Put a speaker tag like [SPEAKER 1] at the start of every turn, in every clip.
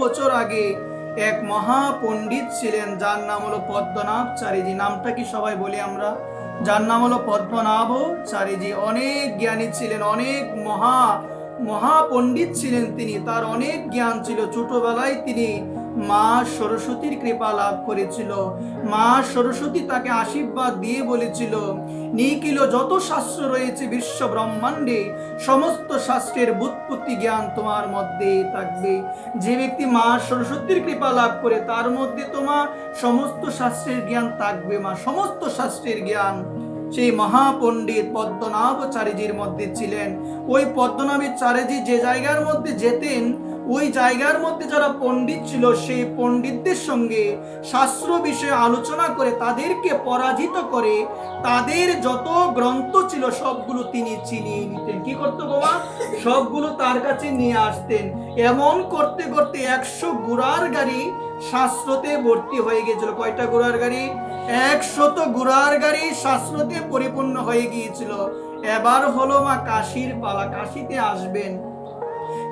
[SPEAKER 1] বছর আগে এক মহাপণ্ডিত ছিলেন, যার নাম হলো পদ্মনাভচারীজি। নামটা কি সবাই বলি আমরা? যার নাম হলো পদ্মনাভচারীজি। অনেক জ্ঞানী ছিলেন, অনেক মহাপণ্ডিত ছিলেন তিনি। তার অনেক জ্ঞান ছিল। ছোটবেলায় তিনি মা সরস্বতীর কৃপা লাভ করেছিল। মা সরস্বতী তাকে আশীর্বাদ দিয়ে বলেছিল, নিখিল যত শাস্ত্র রয়েছে বিশ্ব ব্রহ্মাণ্ডে, সমস্ত শাস্ত্রের ব্যুৎপত্তি জ্ঞান তোমার মধ্যে থাকবে। যে ব্যক্তি মা সরস্বতীর কৃপা লাভ করে তার মধ্যে তোমার সমস্ত শাস্ত্রের জ্ঞান থাকবে। মা সমস্ত শাস্ত্রের জ্ঞান সেই মহাপণ্ডিত পদ্মনাভচারীজির মধ্যে ছিলেন। ওই পদ্মনাভচারীজি যে জায়গার মধ্যে যেতেন, ওই জায়গার মধ্যে যারা পণ্ডিত ছিল, সেই পণ্ডিতদের সঙ্গে শাস্ত্র বিষয়ে আলোচনা করে তাদেরকে পরাজিত করে তাদের যত গ্রন্থ ছিল সবগুলো তিনি চিনিয়ে নিতেন। কি করতো বাবা? সবগুলো তার কাছে নিয়ে আসতেন। এমন করতে করতে 100 ঘোড়ার গাড়ি শাস্ত্রতে ভর্তি হয়ে গিয়েছিল। কয়টা ঘোড়ার গাড়ি? 100 ঘোড়ার গাড়ি শাস্ত্রতে পরিপূর্ণ হয়ে গিয়েছিল। এবার হলো মা কাশীর পালা। কাশীতে আসবেন।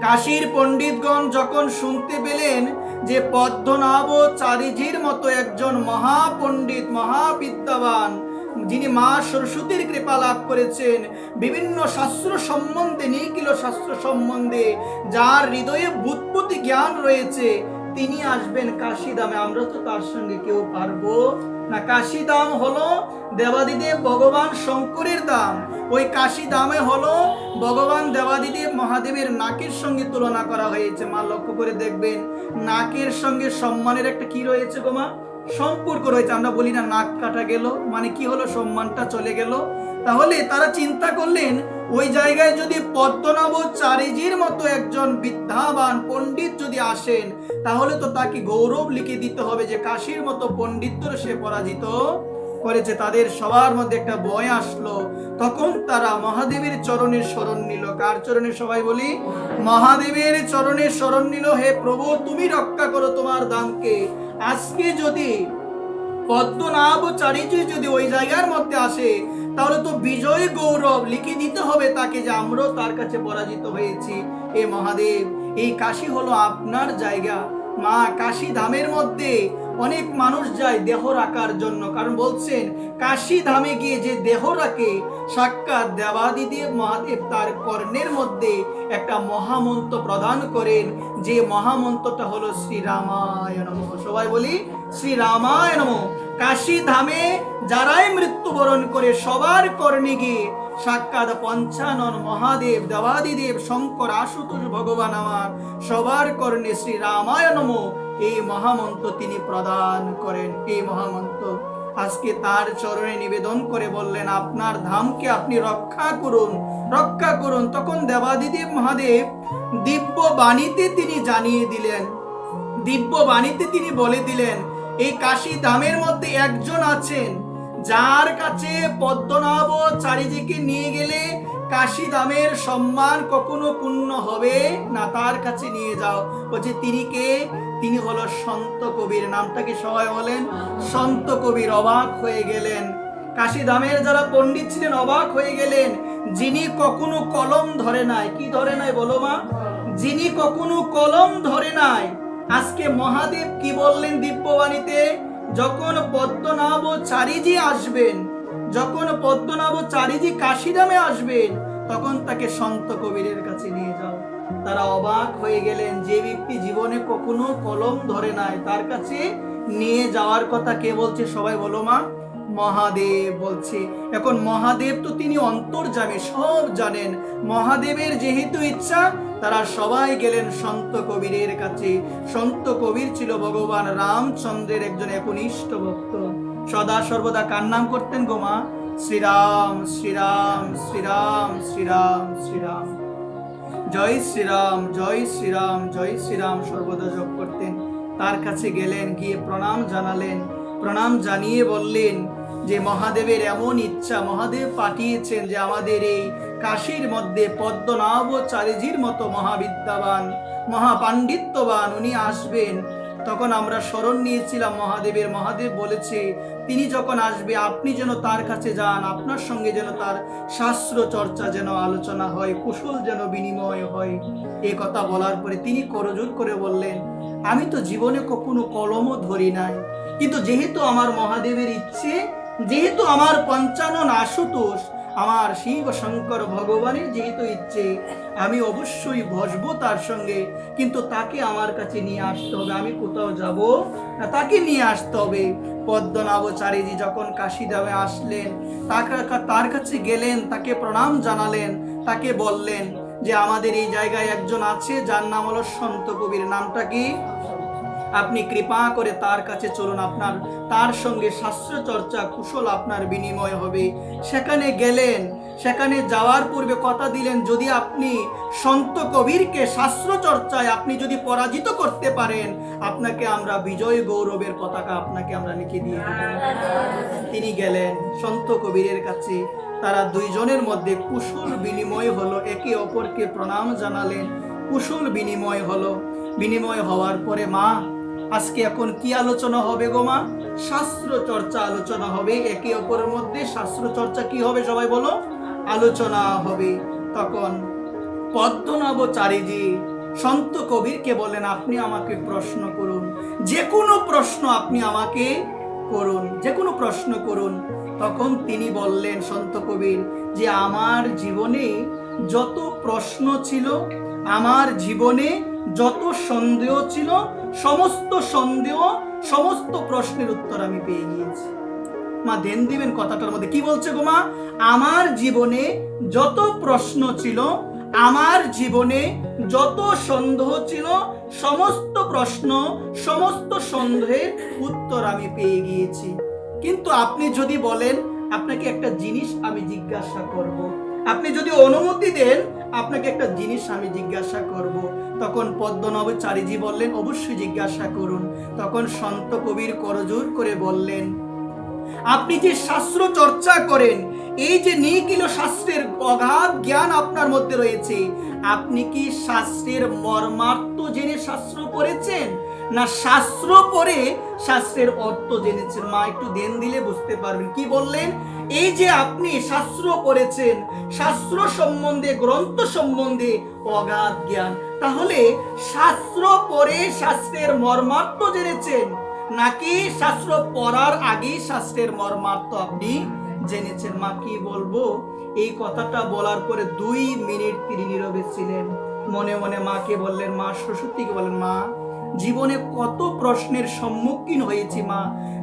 [SPEAKER 1] কাশীর পণ্ডিতগণ যখন শুনতে পেলেন যে পদ্মনাভচারীজির মতো একজন মহাপণ্ডিত, মহাবিদ্যাবান, যিনি মা সরস্বতীর কৃপা লাভ করেছেন, বিভিন্ন শাস্ত্র সম্বন্ধে, নিখিল শাস্ত্র সম্বন্ধে যার হৃদয়ে ব্যুৎপত্তি জ্ঞান রয়েছে, তিনি আসবেন কাশীধামে, আমরা তো তার সঙ্গে কেউ পারবো না। কাশীধাম হলো দেবাদিদেব ভগবান শঙ্করের ধাম। ওই কাশীধামে হলো ভগবান দেবাদিদেব মহাদেবের নাকের সঙ্গে তুলনা করা হয়েছে। মা লক্ষ্য করে দেখবেন, নাকের সঙ্গে সম্মানের একটা কি রয়েছে গো মা? সম্পর্ক রয়েছে। আমরা বলি না নাক কাটা গেল, মানে কি হলো? সম্মানটা চলে গেল। তাহলে তারা চিন্তা করলেন, ওই জায়গায় যদি পদ্মনাভচারীজির মতো একজন বিদ্যাবান পণ্ডিত যদি আসেন, তাহলে তো তাকে গৌরব লিখে দিতে হবে যে কাশীর মতো পণ্ডিতদের সে পরাজিত করেছে। তাদের সবার মধ্যে একটা ভয় আসলো। তখন তারা মহাদেবের চরণের শরণ নিল। কার চরণে? সবাই বলি মহাদেবের চরণের শরণ নিল। হে প্রভু, তুমি রক্ষা করো তোমার ধামকে। আজকে যদি পদ্মনাভচারীজি যদি ওই জায়গার মধ্যে আসে, তাহলে তো বিজয় গৌরব লিখে দিতে হবে তাকে যে আমরাও তার কাছে পরাজিত হয়েছি। এ মহাদেব, এই কাশী হলো আপনার জায়গা। মা কাশী ধামের মধ্যে অনেক মানুষ যায় দেহ রাখার জন্য, কারণ বলছেন কাশী ধামে গিয়ে যে দেহ রাখে, সাক্ষাৎ দেবাদিদেব মহাদেব তার কর্ণের মধ্যে একটা মহামন্ত্র প্রদান করেন, যে মহামন্ত্রটা হলো শ্রীরামায় নমঃ। সবাই বলি শ্রীরামায় নমঃ। কাশী ধামে যারাই মৃত্যুবরণ করে সবার কর্ণে গিয়ে সাক্ষাৎ পঞ্চানন মহাদেব, দেবাদিদেব, শঙ্কর, আশুতোষ ভগবান আমার সবার কর্ণে শ্রীরামায় নমঃ এই মহামন্ত্র তিনি প্রদান করেন। এই মহামন্ত্র আজকে তার চরণে নিবেদন করে বললেন, আপনার ধামকে আপনি রক্ষা করুন, রক্ষা করুন। তখন দেবাদিদেব মহাদেব দিব্য বাণীতে তিনি জানিয়ে দিলেন, দিব্য বাণীতে তিনি বলে দিলেন, এই কাশী ধামের মধ্যে একজন আছেন যার কাছে পদ্মনাভচারীজিকে নিয়ে গেলে কাশী ধামের সম্মান কখনো পূর্ণ হবে না, তার কাছে নিয়ে যাও। বলছে তিনি কে? তিনি হলো সন্ত কবির। নামটাকে সবাই বলেন সন্ত কবির। অবাক হয়ে গেলেন কাশী ধামের যারা পণ্ডিত ছিলেন, অবাক হয়ে গেলেন। যিনি কখনো কলম ধরে নাই, কি ধরে নাই বলো মা? যিনি কখনো কলম ধরে নাই, আজকে মহাদেব কি বললেন দিব্যবাণীতে? যখন পদ্মনাভচারীজি আসবেন, যখন পদ্মনাভচারীজি কাশীধামে আসবেন, তখন তাকে সন্ত কবিরের কাছে নিয়ে যাও। তারা অবাক হয়ে গেলেন, যে ব্যক্তি জীবনে কখনো কলম ধরে নাই তার কাছে নিয়ে যাওয়ার কথা কে বলছে? সবাই বলো মা। মহাদেব বলছে। এখন মহাদেব তো তিনি অন্তর্যামী, সব জানেন। মহাদেবের যেহেতু ইচ্ছা, তারা সবাই গেলেন সন্ত কবিরের কাছে। সন্ত কবির ছিল ভগবান রামচন্দ্রের একজন একনিষ্ঠ ভক্ত। সদা সর্বদা কার নাম করতেন গো মা? শ্রীরাম শ্রীরাম শ্রীরাম শ্রীরাম শ্রীরাম, জয় শ্রীরাম জয় শ্রীরাম জয় শ্রীরাম সর্বদা জপ করতেন। তার কাছে গেলেন, গিয়ে প্রণাম জানালেন। প্রণাম জানিয়ে বললেন যে মহাদেবের এমন ইচ্ছা, মহাদেব পাঠিয়েছেন যে আমাদের এই কাশীর মধ্যে পদ্মনাভচারীজির মতো মহাবিদ্যাবান, মহাপাণ্ডিত্যবান উনি আসবেন। তখন আমরা স্মরণ নিয়েছিলাম মহাদেবের। মহাদেব বলেছে তিনি যখন আসবে আপনি যেন তার কাছে যান, আপনার সঙ্গে যেন তার শাস্ত্র চর্চা যেন আলোচনা হয়, কুশল যেন বিনিময় হয়। এ কথা বলার পরে তিনি করজোর করে বললেন, আমি তো জীবনে কখনো কলমও ধরি নাই, কিন্তু যেহেতু আমার মহাদেবের ইচ্ছে, যেহেতু আমার পঞ্চানন আশুতোষ, আমার শিব শঙ্কর ভগবানের যেহেতু ইচ্ছে, আমি অবশ্যই বসবো তার সঙ্গে, কিন্তু তাকে আমার কাছে নিয়ে আসতে হবে। আমি কোথাও যাব না, তাকে নিয়ে আসতে হবে। পদ্মনাভচারীজি যখন কাশীধামে আসলেন, তার কাছে গেলেন, তাকে প্রণাম জানালেন, তাকে বললেন যে আমাদের এই জায়গায় একজন আছে যার নাম হলো সন্ত কবির। নামটা কি? আপনি কৃপা করে তার কাছে চলুন, আপনার তার সঙ্গে শাস্ত্র চর্চা কুশল আপনার বিনিময় হবে। সেখানে গেলেন, সেখানে যাওয়ার পূর্বে কথা দিলেন, যদি আপনি সন্ত কবিরকে শাস্ত্র চর্চায় আপনি যদি পরাজিত করতে পারেন, আপনাকে আমরা বিজয় গৌরবের পতাকা আপনাকে আমরা লিখে দিয়ে দেব। তিনি গেলেন সন্ত কবিরের কাছে, তারা দুইজনের মধ্যে কুশল বিনিময় হলো, একে অপরকে প্রণাম জানালেন, কুশল বিনিময় হলো। বিনিময় হওয়ার পরে মা, আজকে এখন কি আলোচনা হবে গো মা? শাস্ত্র চর্চা আলোচনা হবে, একে অপরের মধ্যে শাস্ত্র চর্চা কি হবে সবাই বলো? আলোচনা হবে। তখন পদ্মনাভচারীজি সন্ত কবিরকে বলেন, আপনি আমাকে প্রশ্ন করুন, যে কোনো প্রশ্ন আপনি আমাকে করুন, যে কোনো প্রশ্ন করুন। তখন তিনি বললেন সন্ত কবির যে আমার জীবনে যত প্রশ্ন ছিল, আমার জীবনে যত সন্দেহ ছিল, সমস্ত সন্দেহ, সমস্ত প্রশ্নের উত্তর আমি পেয়ে গিয়েছি। মা ধ্যান দিবেন কথাটার মধ্যে, কি বলছে গো মা? আমার জীবনে যত প্রশ্ন ছিল, আমার জীবনে যত সন্দেহ ছিল, সমস্ত প্রশ্ন, সমস্ত সন্দেহের উত্তর আমি পেয়ে গিয়েছি। কিন্তু আপনি যদি বলেন, আপনাকে একটা জিনিস আমি জিজ্ঞাসা করব, আপনি যদি অনুমতি দেন, আপনাকে একটা জিনিস আমি জিজ্ঞাসা করব। তখন পদ্মনাভচারীজি বললেন, অবশ্যই জিজ্ঞাসা করুন। তখন সন্ত কবির করজোর করে বললেন, আপনি যে শাস্ত্র চর্চা করেন, এই যে নিখিল শাস্ত্রের অগাধ জ্ঞান আপনার মধ্যে রয়েছে, আপনি কি শাস্ত্রের মর্মার্থ জেনে শাস্ত্র পড়েছেন, না শাস্ত্র পড়ে শাস্ত্রের অর্থ জেনেছেন? মা একটু দেন দিলে বুঝতে পারবেন। কি বললেন? এই যে আপনি শাস্ত্র পড়েছেন, শাস্ত্র সম্বন্ধে, গ্রন্থ সম্বন্ধে অগাধ জ্ঞান, তাহলে শাস্ত্র পড়ে শাস্ত্রের মর্মার্থ জেনেছেন, নাকি শাস্ত্র পড়ার আগেই শাস্ত্রের মর্মার্থ আপনি জেনেছেন? মা কি বলবো, এই কথাটা বলার পরে 2 মিনিট তিনি নীরবে ছিলেন। মনে মনে মাকে বললেন, মা সরস্বতীকে বলেন, মা জীবনে কত প্রশ্নের সম্মুখীন হয়েছি মা,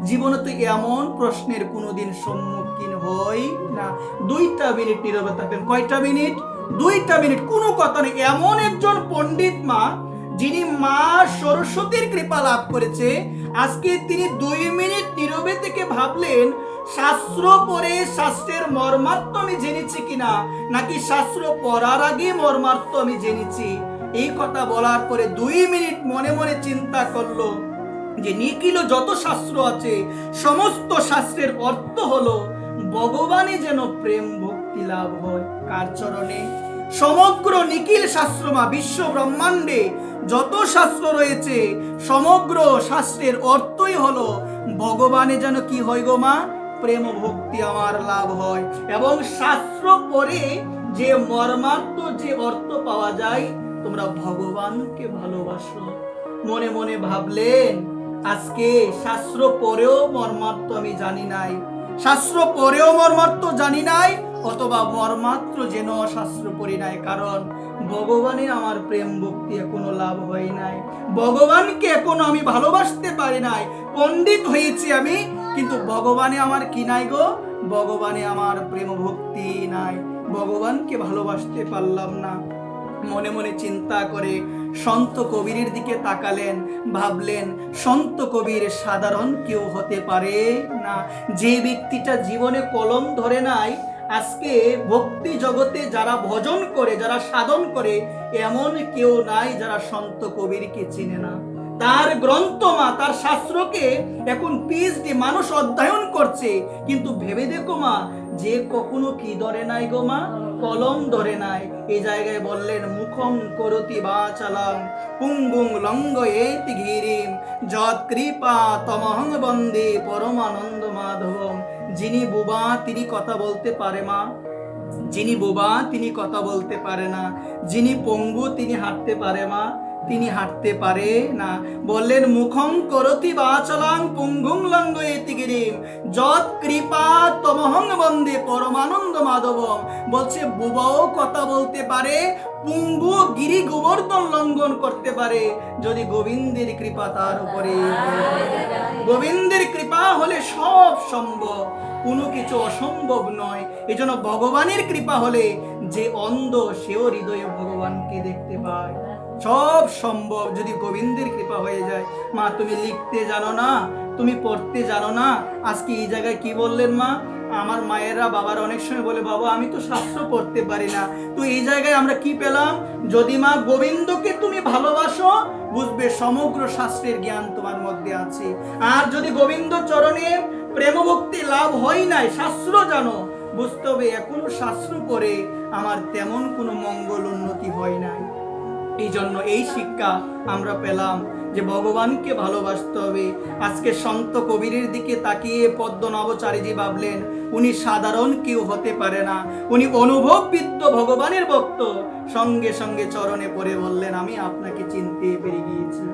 [SPEAKER 1] জীবনে তো এমন প্রশ্নের কোনোদিন সম্মুখীন হই না। 2টা মিনিট নীরবে থাকবেন। কয়টা মিনিট? 2টা মিনিট, কোনো কথা নেই। এমন একজন পণ্ডিত মা, যিনি মা সরস্বতীর কৃপা লাভ করেছে, আজকে তিনি 2 মিনিট নীরবে থেকে ভাবলেন, শাস্ত্র পড়ে শাস্ত্রের মর্মার্থ আমি জেনেছি কিনা, নাকি শাস্ত্র পড়ার আগে মর্মার্থ আমি জেনেছি। এই কথা বলার পরে 2 মিনিট মনে মনে চিন্তা করলো যে নিখিল যত শাস্ত্র আছে, সমস্ত শাস্ত্রের অর্থ হলো ভগবানে যেন প্রেম ভক্তি লাভ হয়। কার চরণে? সমগ্র নিখিল শাস্ত্র মা, বিশ্ব ব্রহ্মাণ্ডে যত শাস্ত্র রয়েছে, সমগ্র শাস্ত্রের অর্থই হলো ভগবানে যেন কি হয় গো মা? প্রেম ভক্তি আমার লাভ হয়। এবং শাস্ত্র পড়ে যে মর্মার্থ, যে অর্থ পাওয়া যায়, তোমরা ভগবানকে ভালোবাসো। মনে মনে ভাবলেন, আজকে শাস্ত্র পড়েও মর্মার্থ আমি জানি নাই, শাস্ত্র পড়েও মর্মার্থ জানি নাই, অথবা মর্মাত্র যেন শাস্ত্র পড়ি নাই, কারণ ভগবানের আমার প্রেম ভক্তি এখনো লাভ হয় নাই, ভগবানকে এখনো আমি ভালোবাসতে পারি নাই। পণ্ডিত হয়েছি আমি, কিন্তু ভগবানে আমার কি নাই গো? ভগবানে আমার প্রেম ভক্তি নাই, ভগবানকে ভালোবাসতে পারলাম না। মনে মনে চিন্তা করে সন্ত কবিরের দিকে তাকালেন, ভাবলেন সন্ত কবির সাধারণ কেউ হতে পারে না। যে ব্যক্তিটা জীবনে কলম ধরে নাই, আজকে ভক্তি জগতে যারা ভজন করে, যারা সাধন করে, এমন কেউ নাই যারা সন্ত কবিরকে চিনে না। তার গ্রন্থ মা, তার শাস্ত্রকে এখন পিএইচডি মানুষ অধ্যয়ন করছে। কিন্তু ভেবে দেখো মা, যে কখনো কি ধরে নাই গো মা, কলম ধরে নাই। এই জায়গায় বললেন মুখম করতি বাচালাম পুঙ্গুং লঙ্ঘয়েতি গিরিম যৎ কৃপা তমহং বন্দে পরমানন্দ মাধবম। যিনি বুবা তিনি কথা বলতে পারে মা, যিনি বোবা তিনি কথা বলতে পারে না, যিনি পঙ্গু তিনি হাঁটতে পারে মা, তিনি হাঁটতে পারে না। বললেন মুখং করতি বাচলাং পুঙ্গুং লঙ্ঘয়েতি গিরিম যৎ কৃপা তমহং বন্দে পরমানন্দ মাধবম। বলছে বোবাও কথা বলতে পারে, পুঙ্গু গিরি গোবর্ধন লঙ্ঘন করতে পারে যদি গোবিন্দের কৃপা তার উপরে। গোবিন্দের কৃপা হলে সব সম্ভব, কোনো কিছু অসম্ভব নয়। এজন্য ভগবানের কৃপা হলে যে অন্ধ সেও হৃদয়ে ভগবানকে দেখতে পায়। সব সম্ভব যদি গোবিন্দের কৃপা হয়ে যায়। মা তুমি লিখতে জানো না, তুমি পড়তে জানো না, আজকে এই জায়গায় কি বললেন মা? আমার মায়েরা বাবার অনেক সময় বলে বাবা আমি তো শাস্ত্র পড়তে পারি না। তো এই জায়গায় আমরা কি পেলাম? যদি মা গোবিন্দকে তুমি ভালোবাসো, বুঝবে সমগ্র শাস্ত্রের জ্ঞান তোমার মধ্যে আছে। আর যদি গোবিন্দ চরণে প্রেম ভক্তি লাভ হয় নাই, শাস্ত্র জানো, বুঝতে হবে এখনো শাস্ত্র করে আমার তেমন কোনো মঙ্গল উন্নতি হয় নাই। এই জন্য এই শিক্ষা আমরা পেলাম যে ভগবানকে ভালোবাসতে হবে। আজকে সন্ত কবিরের দিকে তাকিয়ে পদ্মনাভচারীজি ভাবলেন উনি সাধারণ কেউ হতে পারে না, উনি অনুভববিদ্য ভগবানের ভক্ত। সঙ্গে সঙ্গে চরণে পড়ে বললেন আমি আপনাকে চিনতে পেরে গিয়েছি।